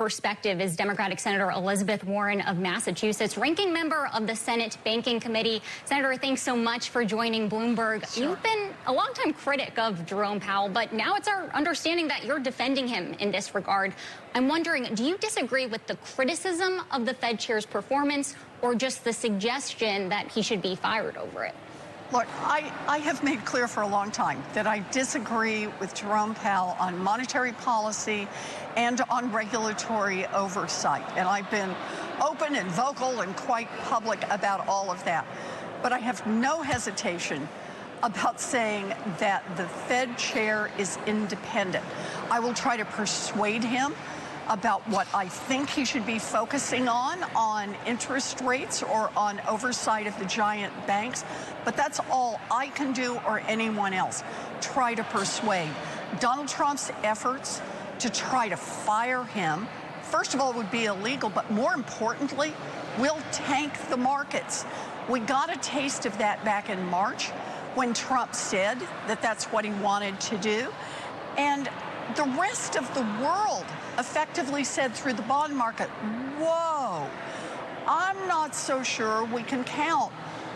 Perspective is Democratic Senator Elizabeth Warren of Massachusetts, ranking member of the Senate Banking Committee. Senator, thanks so much for joining Bloomberg. Sure. You've been a longtime critic of Jerome Powell, but now it's our understanding that you're defending him in this regard. I'm wondering, do you disagree with the criticism of the Fed chair's performance or just the suggestion that he should be fired over it? Look, I have made clear for a long time that I disagree with Jerome Powell on monetary policy and on regulatory oversight. And I've been open and vocal and quite public about all of that. But I have no hesitation about saying that the Fed chair is independent. I will try to persuade him about what I think he should be focusing on interest rates or on oversight of the giant banks. But that's all I can do or anyone else. Try to persuade. Donald Trump's efforts to try to fire him, first of all, would be illegal, but more importantly, will tank the markets. We got a taste of that back in March when Trump said that that's what he wanted to do. And the rest of the world effectively said through the bond market, whoa, I'm not so sure we can count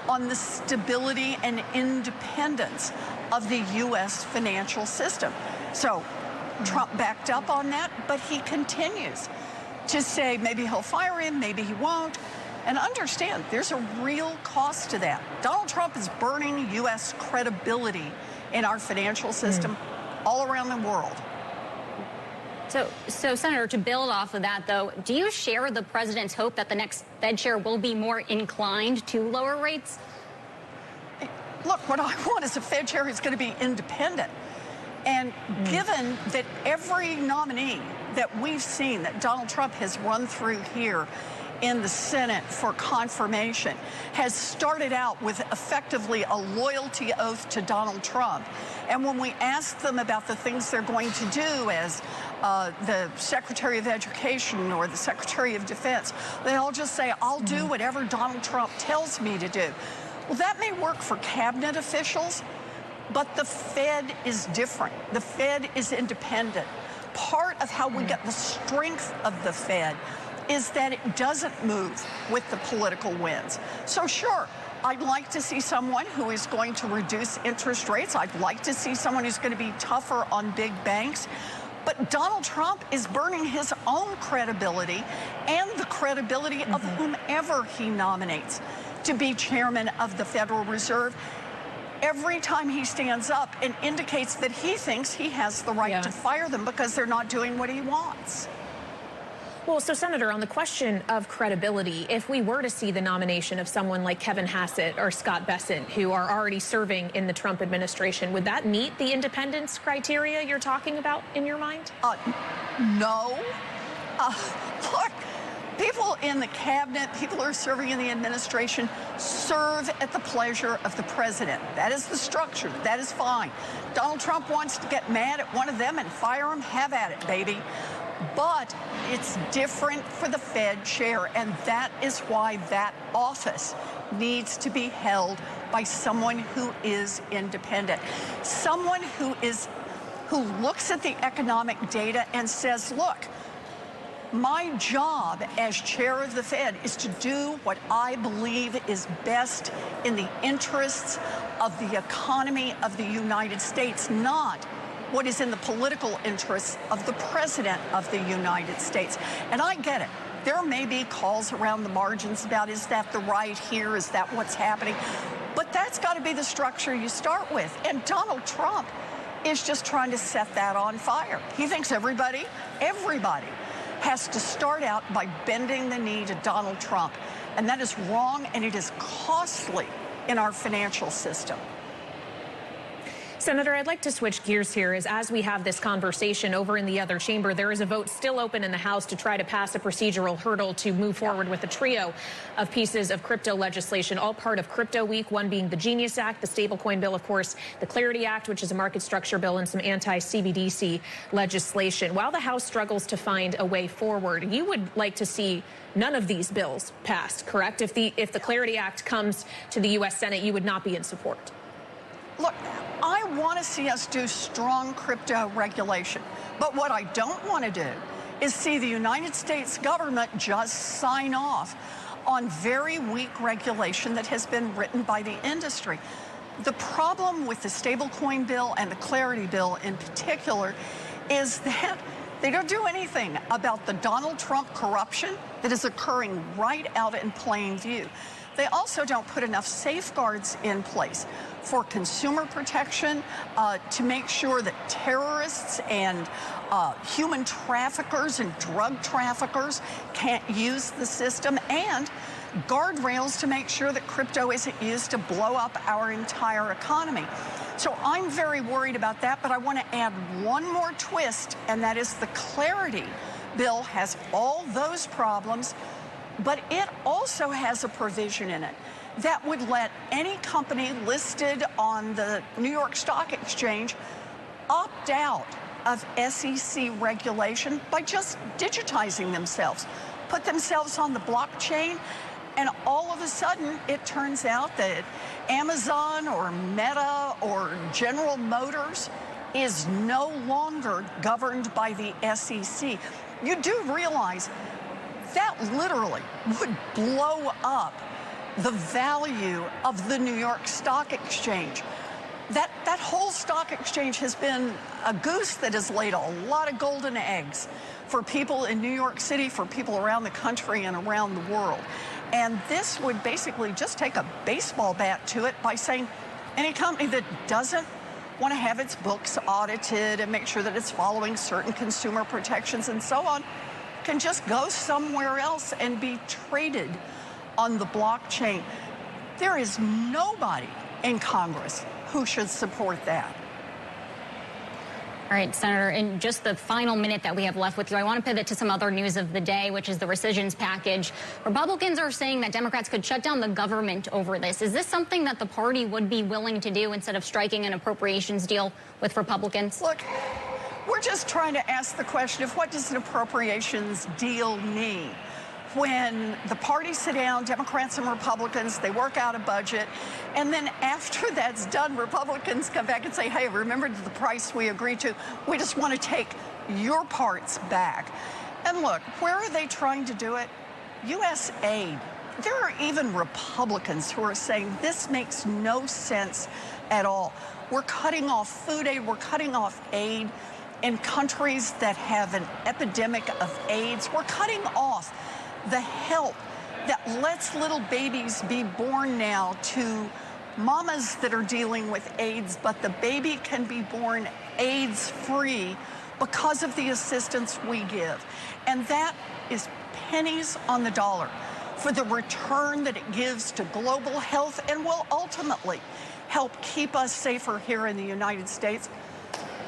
on the stability and independence of the U.S. financial system. So Trump backed up on that, but he continues to say maybe he'll fire him, maybe he won't. And understand, there's a real cost to that. Donald Trump is burning U.S. credibility in our financial system all around the world. So, Senator, to build off of that, though, do you share the president's hope that the next Fed chair will be more inclined to lower rates? Look, what I want is a Fed chair who's going to be independent. And given that every nominee that we've seen that Donald Trump has run through here in the Senate for confirmation has started out with effectively a loyalty oath to Donald Trump. And when we ask them about the things they're going to do as the Secretary of Education or the Secretary of Defense, they all just say, I'll do whatever Donald Trump tells me to do. Well, that may work for cabinet officials, but the Fed is different. The Fed is independent. Part of how we get the strength of the Fed is that it doesn't move with the political winds. So sure, I'd like to see someone who is going to reduce interest rates. I'd like to see someone who's going to be tougher on big banks. But Donald Trump is burning his own credibility and the credibility of whomever he nominates to be chairman of the Federal Reserve. Every time he stands up and indicates that he thinks he has the right to fire them because they're not doing what he wants. Well, so, Senator, on the question of credibility, if we were to see the nomination of someone like Kevin Hassett or Scott Bessent, who are already serving in the Trump administration, would that meet the independence criteria you're talking about in your mind? No. Look, people in the cabinet, people who are serving in the administration, serve at the pleasure of the president. That is the structure. That is fine. Donald Trump wants to get mad at one of them and fire him. Have at it, baby. But it's different for the Fed chair, and that is why that office needs to be held by someone who is independent. Someone who looks at the economic data and says, look, my job as chair of the Fed is to do what I believe is best in the interests of the economy of the United States, not what is in the political interests of the President of the United States. And I get it. There may be calls around the margins about, is that the right here? Is that what's happening? But that's got to be the structure you start with. And Donald Trump is just trying to set that on fire. He thinks everybody has to start out by bending the knee to Donald Trump. And that is wrong, and it is costly in our financial system. Senator, I'd like to switch gears here as we have this conversation over in the other chamber. There is a vote still open in the House to try to pass a procedural hurdle to move forward with a trio of pieces of crypto legislation, all part of Crypto Week, one being the Genius Act, the stablecoin bill, of course, the Clarity Act, which is a market structure bill, and some anti-CBDC legislation. While the House struggles to find a way forward, you would like to see none of these bills passed, correct? If the Clarity Act comes to the U.S. Senate, you would not be in support. Look, I want to see us do strong crypto regulation. But what I don't want to do is see the United States government just sign off on very weak regulation that has been written by the industry. The problem with the stablecoin bill and the clarity bill in particular is that they don't do anything about the Donald Trump corruption that is occurring right out in plain view. They also don't put enough safeguards in place for consumer protection to make sure that terrorists and human traffickers and drug traffickers can't use the system, and guardrails to make sure that crypto isn't used to blow up our entire economy. So I'm very worried about that, but I want to add one more twist, and that is the clarity bill has all those problems, but it also has a provision in it that would let any company listed on the New York Stock Exchange opt out of SEC regulation by just digitizing themselves, put themselves on the blockchain, and all of a sudden it turns out that Amazon or Meta or General Motors is no longer governed by the SEC. You do realize that literally would blow up the value of the New York Stock Exchange. That whole stock exchange has been a goose that has laid a lot of golden eggs for people in New York City, for people around the country and around the world. And this would basically just take a baseball bat to it by saying any company that doesn't want to have its books audited and make sure that it's following certain consumer protections and so on can just go somewhere else and be traded on the blockchain. There is nobody in Congress who should support that. All right, Senator, in just the final minute that we have left with you, I want to pivot to some other news of the day, which is the Recissions package. Republicans are saying that Democrats could shut down the government over this. Is this something that the party would be willing to do instead of striking an appropriations deal with Republicans? Look, we're just trying to ask the question of what does an appropriations deal mean? When the parties sit down, Democrats and Republicans, they work out a budget, and then after that's done, Republicans come back and say, hey, remember the price we agreed to? We just want to take your parts back. And look, where are they trying to do it? U.S. aid. There are even Republicans who are saying this makes no sense at all. We're cutting off food aid, we're cutting off aid in countries that have an epidemic of AIDS. We're cutting off the help that lets little babies be born now to mamas that are dealing with AIDS, but the baby can be born AIDS-free because of the assistance we give. And that is pennies on the dollar for the return that it gives to global health and will ultimately help keep us safer here in the United States.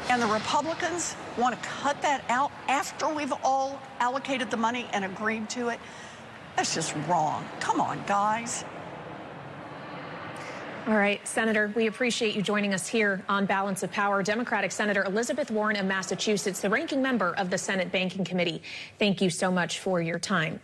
And the Republicans want to cut that out after we've all allocated the money and agreed to it. That's just wrong. Come on, guys. All right, Senator, we appreciate you joining us here on Balance of Power. Democratic Senator Elizabeth Warren of Massachusetts, the ranking member of the Senate Banking Committee. Thank you so much for your time.